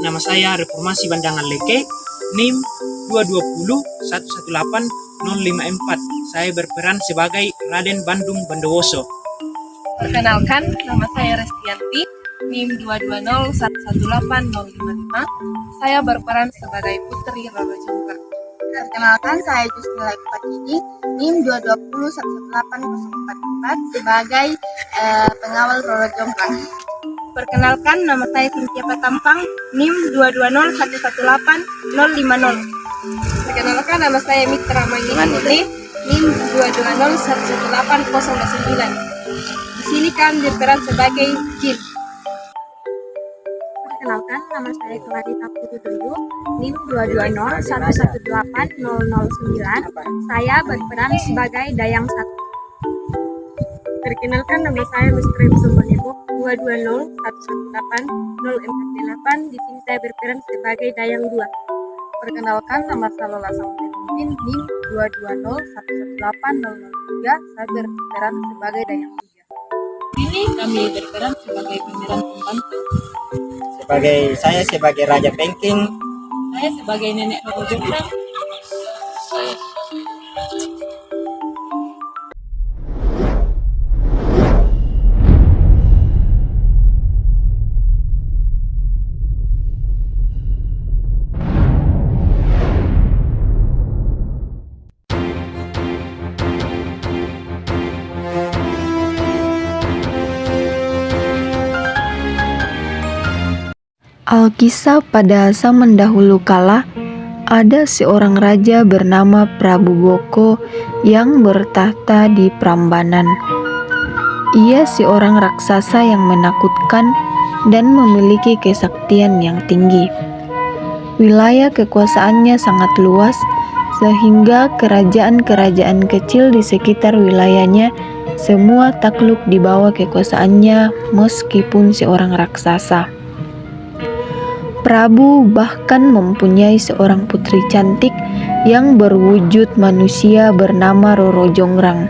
nama saya Reformasi Bandangan Leke, NIM 220118054. Saya berperan sebagai Raden Bandung Bondowoso. Perkenalkan, nama saya Restianti, NIM 220118055. Saya berperan sebagai Putri Roro Jonggrang. Perkenalkan, saya Jusnila Ipatini, NIM 220118044 sebagai pengawal Roro Jonggrang. Perkenalkan, nama saya Cynthia Patampang, NIM 220118050. Perkenalkan, nama saya Mitra Mangini Putri, NIM 220118029. Di sini kami berperan sebagai Jin. Perkenalkan, nama saya Clarita Putri Duyu, NIM 220118009. Saya berperan sebagai Dayang 1. Perkenalkan, nama saya Misteri Sumonebo 220118048. Di sini saya berperan sebagai Dayang 2. Perkenalkan, nama saya Lola Sampetin, NIM 220118003. Saya berperan sebagai Dayang 3. Ini kami berperan sebagai pemeran pembantu. Saya sebagai Raja Pengking. Saya sebagai Nenek Roro Jonggrang. Alkisah pada zaman dahulu kala, ada seorang raja bernama Prabu Boko yang bertahta di Prambanan. Ia seorang raksasa yang menakutkan dan memiliki kesaktian yang tinggi. Wilayah kekuasaannya sangat luas, sehingga kerajaan-kerajaan kecil di sekitar wilayahnya semua takluk di bawah kekuasaannya meskipun seorang raksasa. Prabu bahkan mempunyai seorang putri cantik yang berwujud manusia bernama Roro Jonggrang.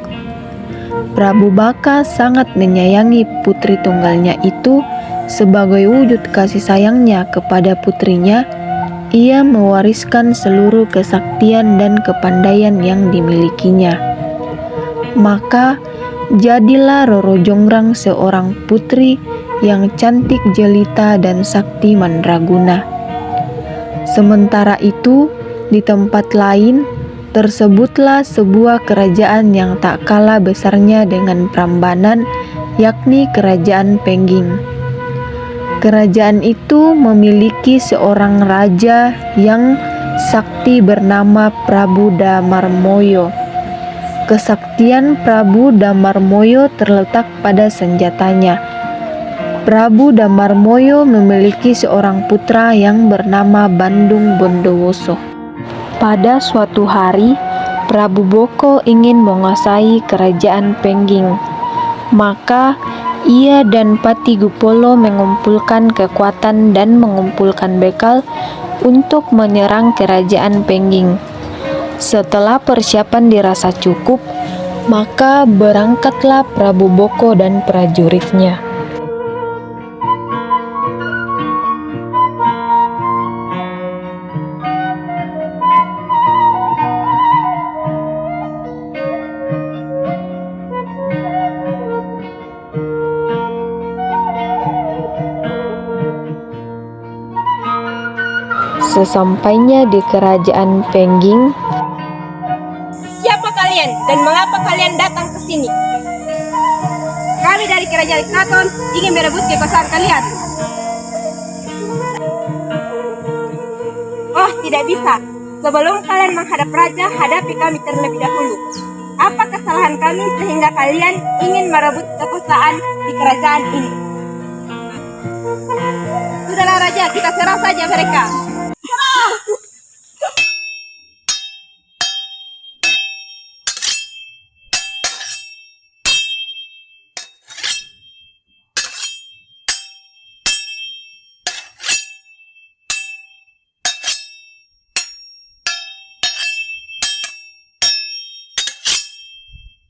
Prabu Baka sangat menyayangi putri tunggalnya itu. Sebagai wujud kasih sayangnya kepada putrinya, ia mewariskan seluruh kesaktian dan kepandaian yang dimilikinya. Maka jadilah Roro Jonggrang seorang putri yang cantik jelita dan sakti mandraguna. Sementara itu, di tempat lain tersebutlah sebuah kerajaan yang tak kalah besarnya dengan Prambanan, yakni Kerajaan Pengging. Kerajaan itu memiliki seorang raja yang sakti bernama Prabu Damarmoyo. Kesaktian Prabu Damarmoyo terletak pada senjatanya. Prabu Damarmoyo memiliki seorang putra yang bernama Bandung Bondowoso. Pada suatu hari, Prabu Boko ingin menguasai kerajaan Pengging. Maka ia dan Pati Gupolo mengumpulkan kekuatan dan mengumpulkan bekal untuk menyerang kerajaan Pengging. Setelah persiapan dirasa cukup, maka berangkatlah Prabu Boko dan prajuritnya. Sesampainya di kerajaan Pengging, Siapa kalian dan mengapa kalian datang ke sini? Kami dari Kerajaan Kraton ingin merebut kekuasaan kalian. Oh, tidak bisa. Sebelum kalian menghadap raja, hadapi kami terlebih dahulu. Apa kesalahan kami sehingga kalian ingin merebut kekuasaan di kerajaan ini? Sudahlah raja, kita serang saja mereka.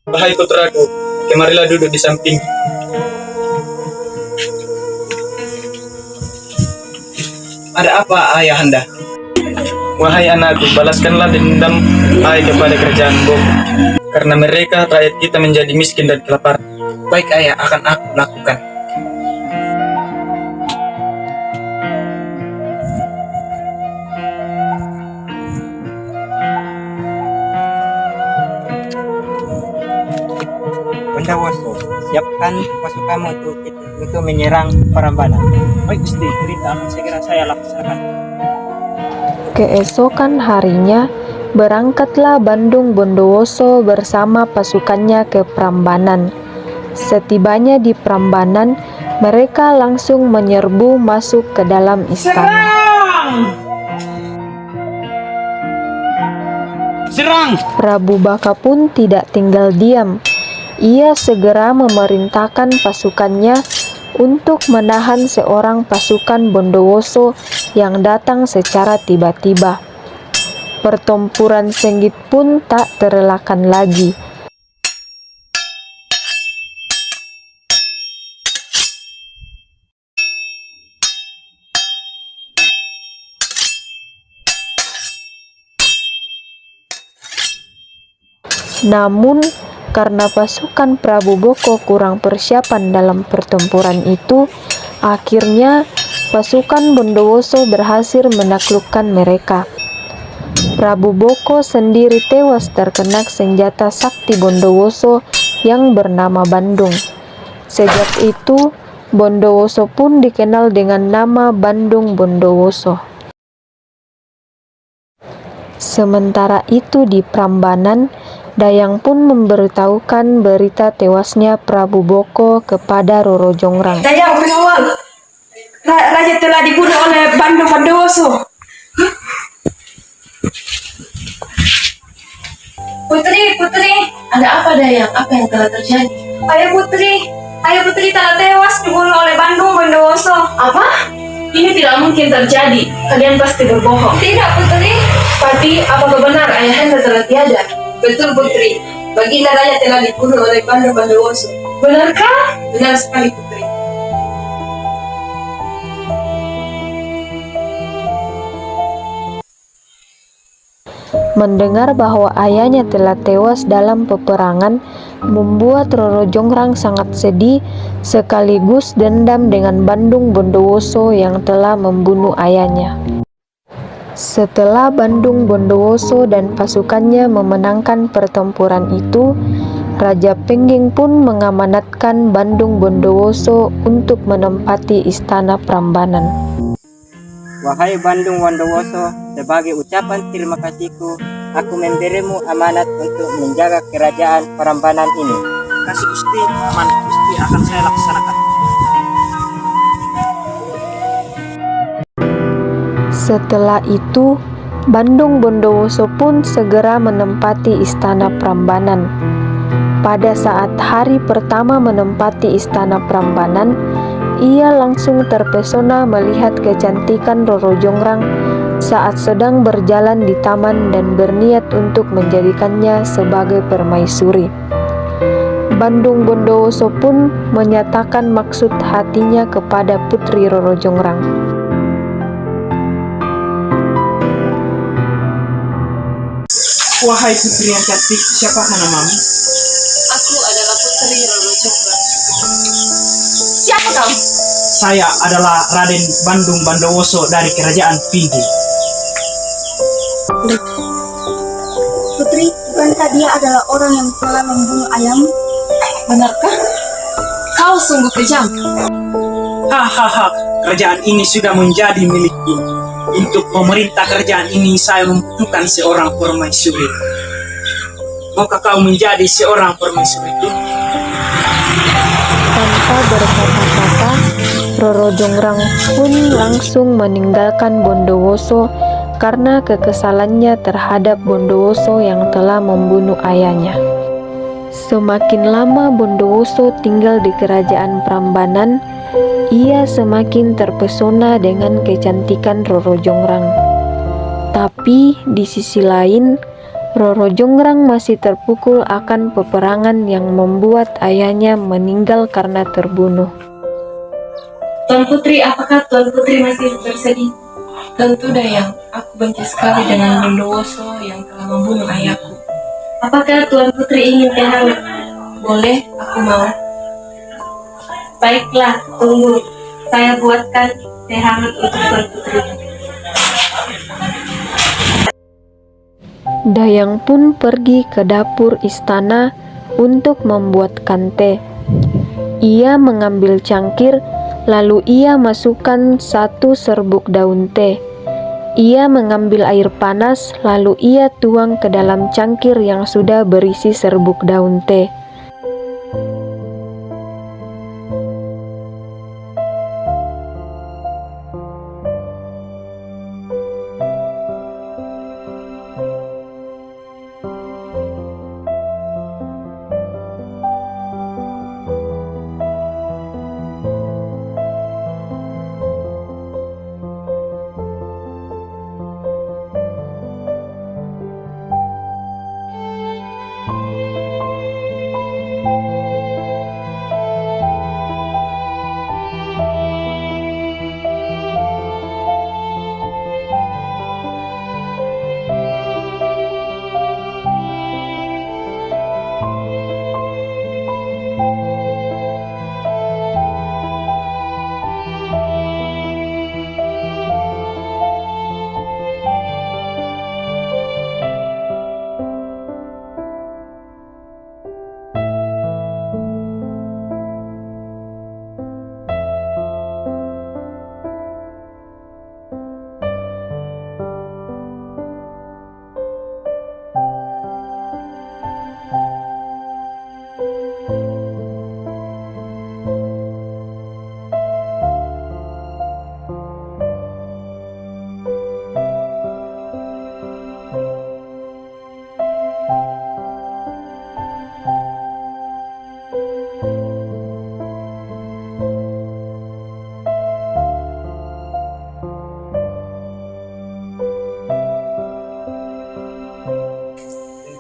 Wahai putraku, kemarilah duduk di samping. Ada apa ayahanda? Wahai anakku, balaskanlah dendam ayah kepada kerajaan Boko. Karena mereka rakyat kita menjadi miskin dan kelaparan. Baik ayah, akan aku lakukan. Bondowoso, siapkan pasukanmu untuk menyerang Prambanan. Baik Gusti, perintah akan segera saya laksanakan. Keesokan harinya, berangkatlah Bandung Bondowoso bersama pasukannya ke Prambanan. Setibanya di Prambanan, mereka langsung menyerbu masuk ke dalam istana. Serang! Prabu Baka pun tidak tinggal diam. Ia segera memerintahkan pasukannya untuk menahan seorang pasukan Bondowoso yang datang secara tiba-tiba. Pertempuran sengit pun tak terelakkan lagi. Namun, karena pasukan Prabu Boko kurang persiapan dalam pertempuran itu, akhirnya pasukan Bondowoso berhasil menaklukkan mereka. Prabu Boko sendiri tewas terkena senjata sakti Bondowoso yang bernama Bandung. Sejak itu, Bondowoso pun dikenal dengan nama Bandung Bondowoso. Sementara itu di Prambanan, Dayang pun memberitahukan berita tewasnya Prabu Boko kepada Roro Jongrang. Dayang pengawal, raja telah dibunuh oleh Bandung Bondowoso. Putri, ada apa Dayang? Apa yang telah terjadi? Ayah Putri telah tewas dibunuh oleh Bandung Bondowoso. Apa? Ini tidak mungkin terjadi. Kalian pasti berbohong. Tidak Putri. Pati, apakah benar ayahanda telah tiada? Betul Putri. Baginda Raja telah dibunuh oleh Bandung Bondowoso. Benarkah? Benar sekali Putri. Mendengar bahwa ayahnya telah tewas dalam peperangan, membuat Roro Jongrang sangat sedih sekaligus dendam dengan Bandung Bondowoso yang telah membunuh ayahnya. Setelah Bandung Bondowoso dan pasukannya memenangkan pertempuran itu, Raja Pengging pun mengamanatkan Bandung Bondowoso untuk menempati istana Prambanan. Wahai Bandung Bondowoso, sebagai ucapan terima kasihku, aku memberimu amanat untuk menjaga kerajaan Prambanan ini. Kasih Gusti, amanat Gusti akan saya laksanakan. Setelah itu, Bandung Bondowoso pun segera menempati istana Prambanan. Pada saat hari pertama menempati istana Prambanan, ia langsung terpesona melihat kecantikan Roro Jongrang saat sedang berjalan di taman dan berniat untuk menjadikannya sebagai permaisuri. Bandung Bondowoso pun menyatakan maksud hatinya kepada putri Roro Jongrang. Wahai putri yang cantik, siapakah namamu? Aku adalah putri Roro Jongrang. Siapa kau? Saya adalah Raden Bandung Bondowoso dari Kerajaan Pinggir. Putri, bukankah dia adalah orang yang telah membunuh ayahmu? Benarkah? Kau sungguh kejam. Hahaha, kerajaan ini sudah menjadi milikku. Untuk pemerintah kerajaan ini saya membutuhkan seorang permaisuri. Maukah kau menjadi seorang permaisuri itu? Tanpa berkata-kata, Roro Jongrang pun langsung meninggalkan Bondowoso karena kekesalannya terhadap Bondowoso yang telah membunuh ayahnya. Semakin lama Bondowoso tinggal di kerajaan Prambanan, ia semakin terpesona dengan kecantikan Roro Jongrang. Tapi di sisi lain, Roro Jongrang masih terpukul akan peperangan yang membuat ayahnya meninggal karena terbunuh. Tuan Putri, apakah Tuan Putri masih bersedih? Tentu Dayang, aku benci sekali dengan Bondowoso yang telah membunuh ayahku. Apakah Tuan Putri ingin teh hangat? Boleh, aku mau. Baiklah, tunggu. Saya buatkan teh hangat untuk Tuan Putri. Dayang pun pergi ke dapur istana untuk membuatkan teh. Ia mengambil cangkir, lalu ia masukkan 1 serbuk daun teh. Ia mengambil air panas, lalu ia tuang ke dalam cangkir yang sudah berisi serbuk daun teh.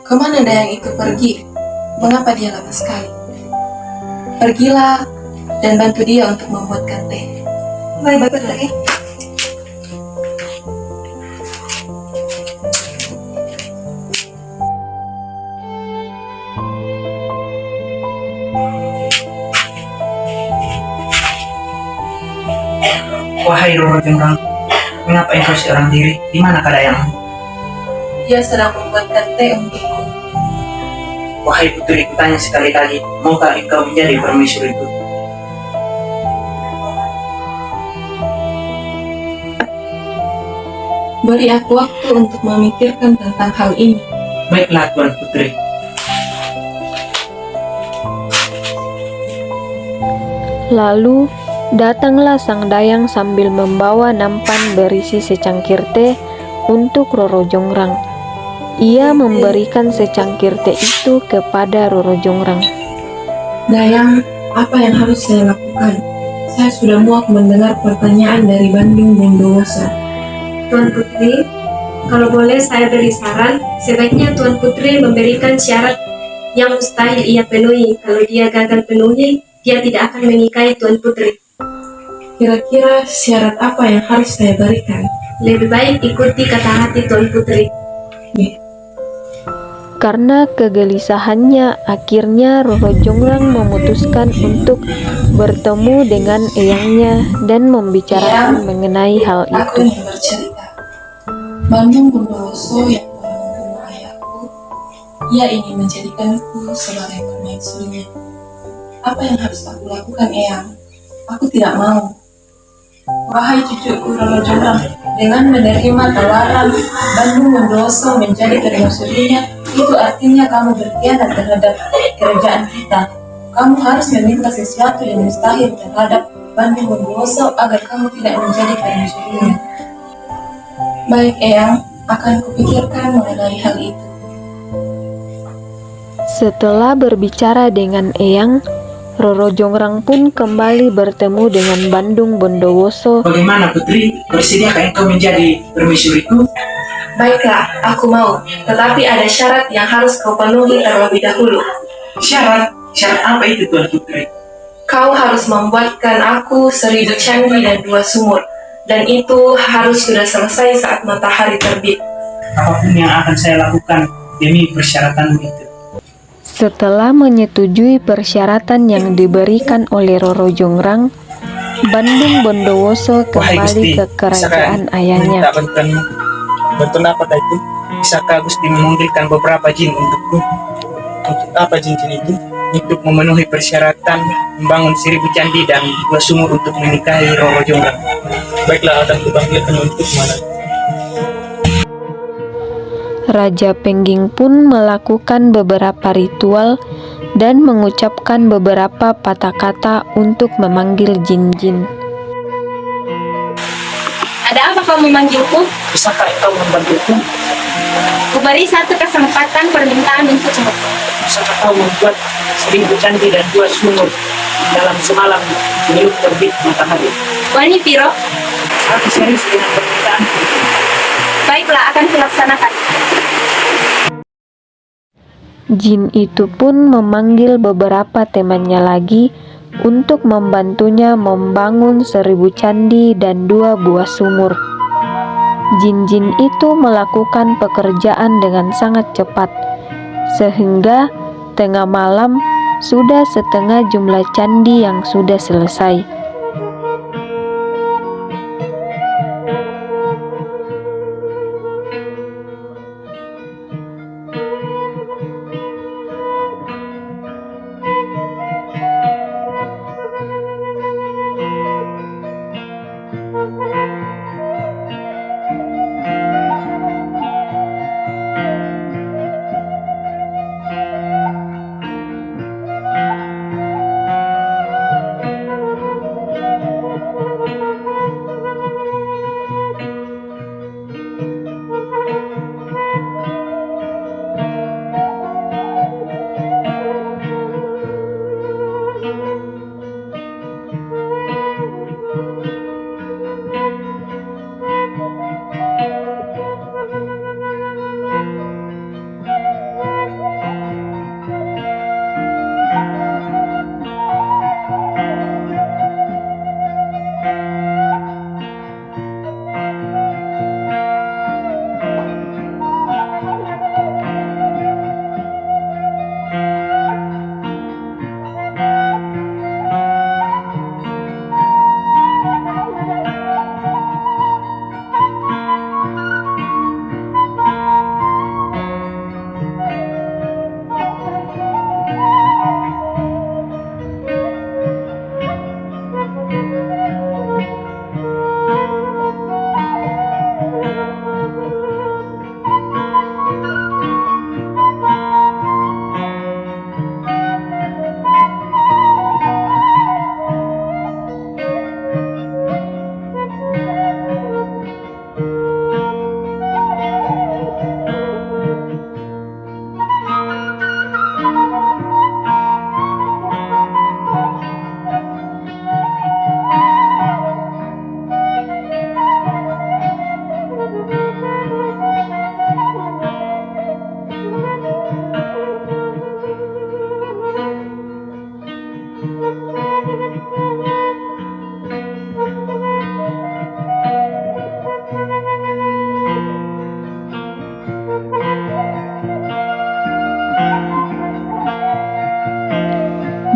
Kemana Dayang itu pergi? Mengapa dia lama sekali? Pergilah dan bantu dia untuk membuatkan teh. Baik, Putri. Wahai Roro Jonggrang, mengapa engkau seorang diri? Di mana Dayang? Dia sedang membuatkan teh untukku. Wahai putri, kutanya sekali lagi, maukah engkau menjadi permaisuriku? Beri aku waktu untuk memikirkan tentang hal ini. Baiklah Tuan Putri. Lalu datanglah sang Dayang sambil membawa nampan berisi secangkir teh untuk Roro Jonggrang. Ia memberikan secangkir teh itu kepada Roro Jonggrang. Dayang, apa yang harus saya lakukan? Saya sudah muak mendengar pertanyaan dari Bandung Bondowoso. Tuan Putri, kalau boleh saya beri saran, sebaiknya Tuan Putri memberikan syarat yang mustahil ia penuhi. Kalau dia gagal penuhi, dia tidak akan menikahi Tuan Putri. Kira-kira syarat apa yang harus saya berikan? Lebih baik ikuti kata hati Tuan Putri. Karena kegelisahannya, akhirnya Roro Jonggrang memutuskan untuk bertemu dengan eyangnya dan membicarakan mengenai hal Aku itu. ingin bercerita. Bandung Bondowoso yang telah membunuh ayahku, ia ingin menjadikanku sebagai permaisurinya. Apa yang harus aku lakukan, Eyang? Aku tidak mau. Wahai cucuku Roro Jonggrang, dengan menerima tawaran Bandung Bondowoso menjadi permaisurinya, itu artinya kamu berkhianat terhadap kerajaan kita. Kamu harus meminta sesuatu yang mustahil terhadap Bandung Bondowoso agar kamu tidak menjadi permaisurinya. Baik, Eyang, akan kupikirkan mengenai hal itu. Setelah berbicara dengan eyang, Roro Jonggrang pun kembali bertemu dengan Bandung Bondowoso. Bagaimana Putri? Bersediakah engkau menjadi permaisuriku? Baiklah, aku mau. Tetapi ada syarat yang harus kau penuhi terlebih dahulu. Syarat? Syarat apa itu Tuan Putri? Kau harus membuatkan aku 1000 candi dan 2 sumur. Dan itu harus sudah selesai saat matahari terbit. Apapun yang akan saya lakukan demi persyaratanmu itu. Setelah menyetujui persyaratan yang diberikan oleh Roro Jongrang, Bandung Bondowoso Wahai Gusti, kembali ke kerajaan bisakah ayahnya. minta bantuanmu? Bantuan apa itu? Bisakah Gusti memanggilkan beberapa jin untukku? Untuk apa jin-jin itu? Untuk memenuhi persyaratan membangun 1000 candi dan 2 sumur untuk menikahi Roro Jongrang. Baiklah, akan kupanggilkan untuk mana. Raja Pengging pun melakukan beberapa ritual dan mengucapkan beberapa patah kata untuk memanggil jin-jin. Ada apa kau memanggilku? Bisakah engkau membantuku? Kuberi satu kesempatan permintaan untukmu. Bisakah kau membuat 1000 candi dan 2 sumur dalam semalam sebelum terbit matahari? Wani Piro, Aku serius dengan permintaanku. baiklah akan kulaksanakan. Jin itu pun memanggil beberapa temannya lagi untuk membantunya membangun 1000 candi dan 2 buah sumur. Jin-jin itu melakukan pekerjaan dengan sangat cepat, sehingga tengah malam sudah setengah jumlah candi yang sudah selesai.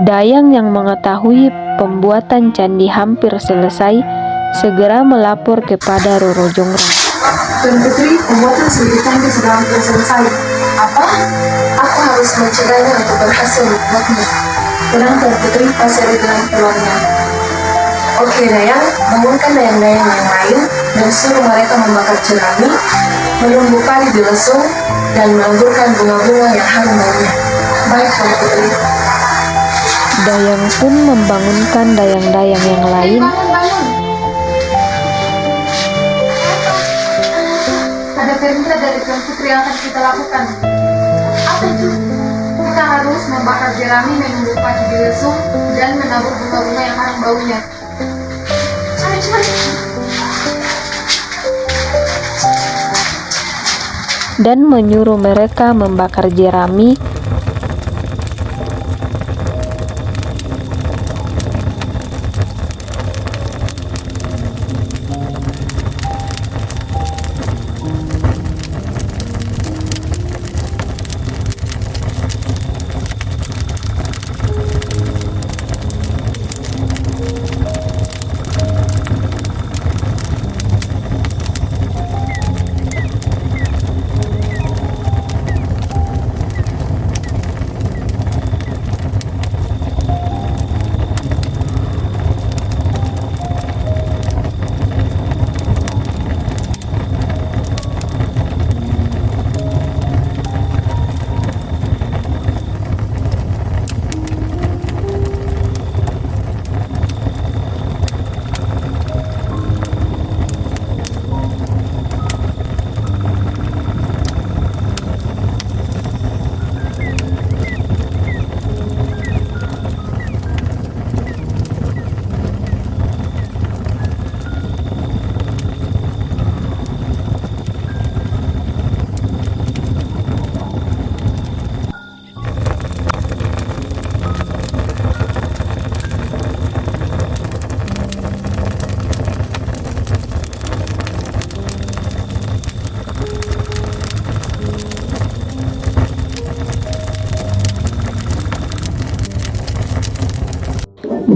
Dayang yang mengetahui pembuatan candi hampir selesai segera melapor kepada Roro Jongrang. Tuan Putri, pembuatan 1000 candi sudah hampir selesai. Apa? Aku harus mencegahnya untuk berhasil membuatnya. Tenang Tuan Putri, pasti ada jalan keluarnya. Oke Dayang, bangunkan dayang-dayang yang lain dan suruh mereka membakar jerami, menunggu padi di lesung, dan menaburkan bunga-bunga yang harum baunya. Baik Tuan Putri. Dayang pun membangunkan dayang-dayang yang lain. Ada perintah dari Tuan Putri yang akan kita lakukan. Apa itu? Kita harus membakar jerami, menunggu padi di lesung, dan menabur bunga-bunga yang harum baunya. Cepat. Dan menyuruh mereka membakar jerami.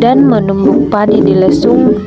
dan menumbuk padi di lesung.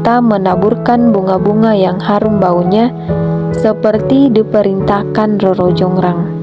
serta menaburkan bunga-bunga yang harum baunya seperti diperintahkan Roro Jongrang.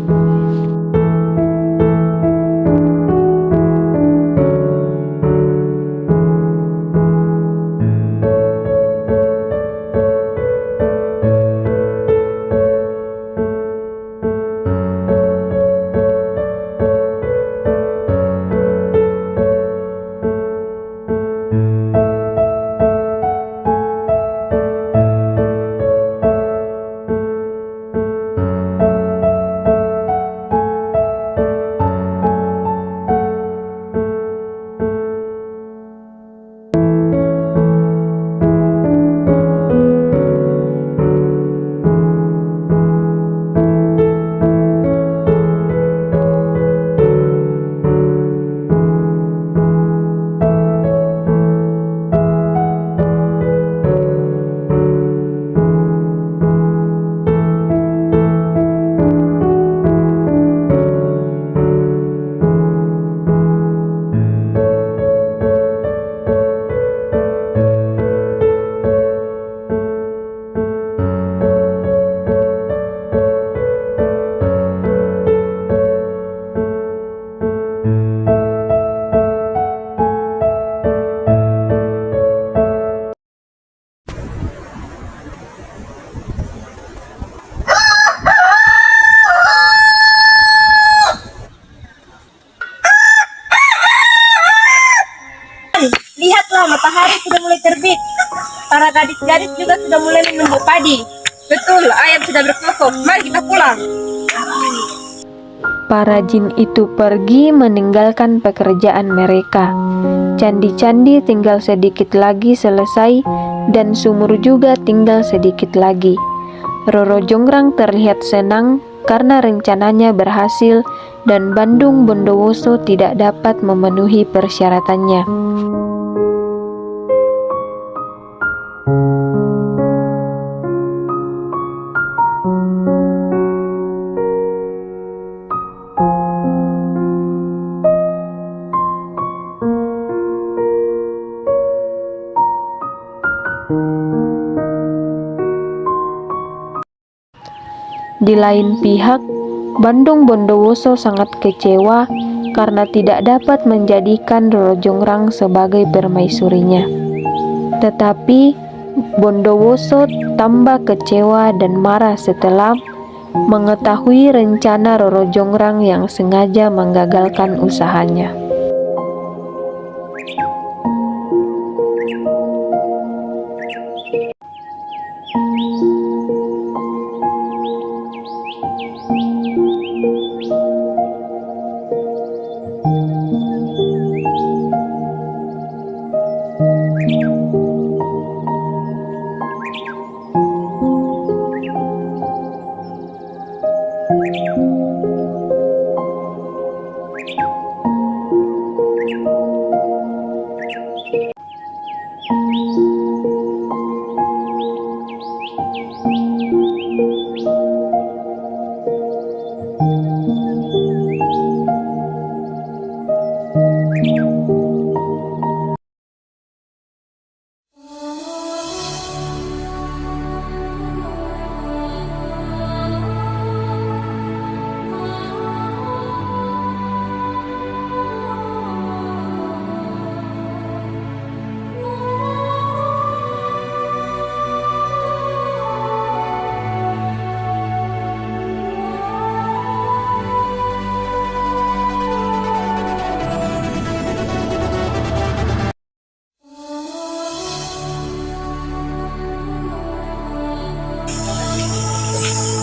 matahari sudah mulai terbit. Para gadis-gadis juga sudah mulai menumbuk padi. Betul, ayam sudah berkokok. Mari kita pulang. Para jin itu pergi meninggalkan pekerjaan mereka. Candi-candi tinggal sedikit lagi selesai dan sumur juga tinggal sedikit lagi. Roro Jonggrang terlihat senang karena rencananya berhasil dan Bandung Bondowoso tidak dapat memenuhi persyaratannya. Di lain pihak, Bandung Bondowoso sangat kecewa karena tidak dapat menjadikan Roro Jonggrang sebagai permaisurinya. Tetapi Bondowoso tambah kecewa dan marah setelah mengetahui rencana Roro Jonggrang yang sengaja menggagalkan usahanya.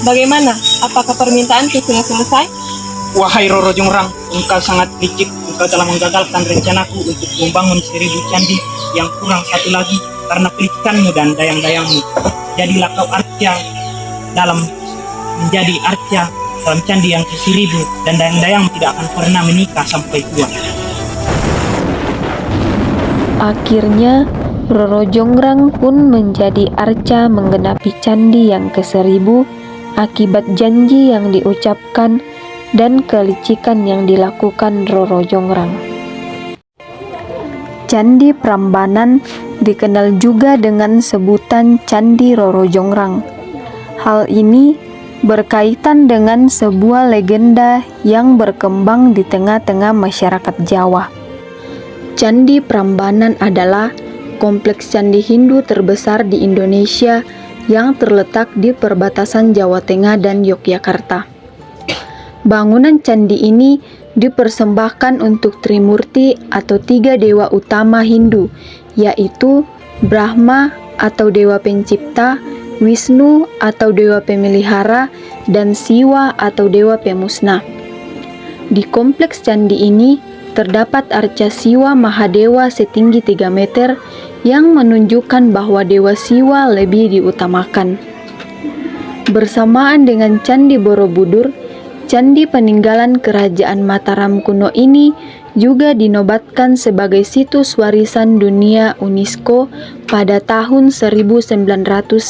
Bagaimana? Apakah permintaanku sudah selesai? Wahai Roro Jonggrang, engkau sangat licik. Engkau telah menggagalkan rencanaku untuk membangun 1000 candi yang kurang satu lagi karena pelitikanmu dan dayang-dayangmu. Jadilah kau arca dalam menjadi arca dalam candi yang ke-1000 dan dayang-dayang tidak akan pernah menikah sampai tua. Akhirnya, Roro Jonggrang pun menjadi arca menggenapi candi yang ke-1000 akibat janji yang diucapkan dan kelicikan yang dilakukan Roro Jonggrang. Candi Prambanan dikenal juga dengan sebutan Candi Roro Jonggrang. Hal ini berkaitan dengan sebuah legenda yang berkembang di tengah-tengah masyarakat Jawa. Candi Prambanan adalah kompleks candi Hindu terbesar di Indonesia yang terletak di perbatasan Jawa Tengah dan Yogyakarta. Bangunan candi ini dipersembahkan untuk Trimurti atau 3 dewa utama Hindu, yaitu Brahma atau dewa pencipta, Wisnu atau dewa pemelihara, dan Siwa atau dewa pemusnah. Di kompleks candi ini terdapat arca Siwa Mahadewa setinggi 3 meter yang menunjukkan bahwa Dewa Siwa lebih diutamakan. Bersamaan dengan Candi Borobudur, candi peninggalan Kerajaan Mataram kuno ini juga dinobatkan sebagai situs warisan dunia UNESCO pada tahun 1991.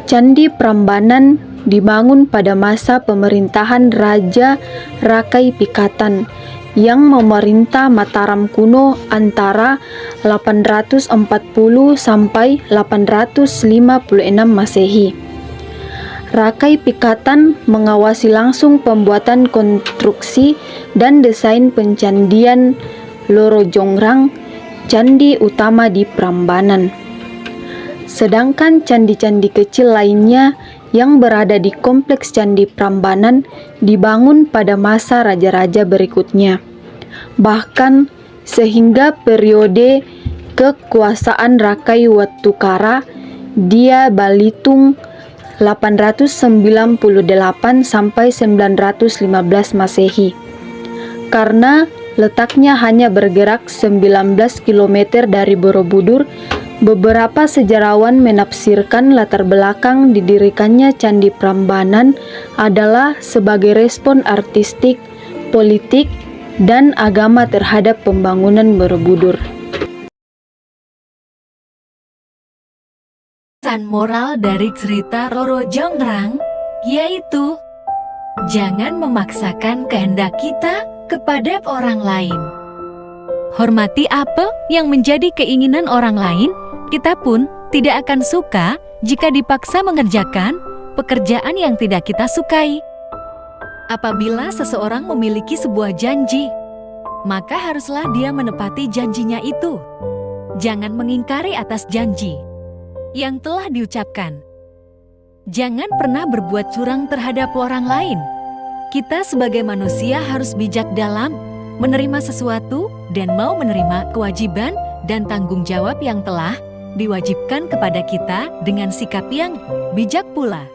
Candi Prambanan dibangun pada masa pemerintahan Raja Rakai Pikatan yang memerintah Mataram kuno antara 840 sampai 856 Masehi. Rakai Pikatan mengawasi langsung pembuatan konstruksi dan desain pencandian Roro Jonggrang, candi utama di Prambanan. Sedangkan candi-candi kecil lainnya yang berada di kompleks Candi Prambanan dibangun pada masa raja-raja berikutnya. Bahkan sehingga periode kekuasaan Rakai Wattukara dia Balitung 898 sampai 915 Masehi. Karena letaknya hanya bergerak 19 km dari Borobudur, beberapa sejarawan menafsirkan latar belakang didirikannya Candi Prambanan adalah sebagai respon artistik, politik, dan agama terhadap pembangunan Borobudur. Pesan moral dari cerita Roro Jonggrang yaitu jangan memaksakan kehendak kita kepada orang lain. Hormati apa yang menjadi keinginan orang lain, kita pun tidak akan suka jika dipaksa mengerjakan pekerjaan yang tidak kita sukai. Apabila seseorang memiliki sebuah janji, maka haruslah dia menepati janjinya itu. Jangan mengingkari atas janji yang telah diucapkan. Jangan pernah berbuat curang terhadap orang lain. Kita sebagai manusia harus bijak dalam menerima sesuatu dan mau menerima kewajiban dan tanggung jawab yang telah diwajibkan kepada kita dengan sikap yang bijak pula.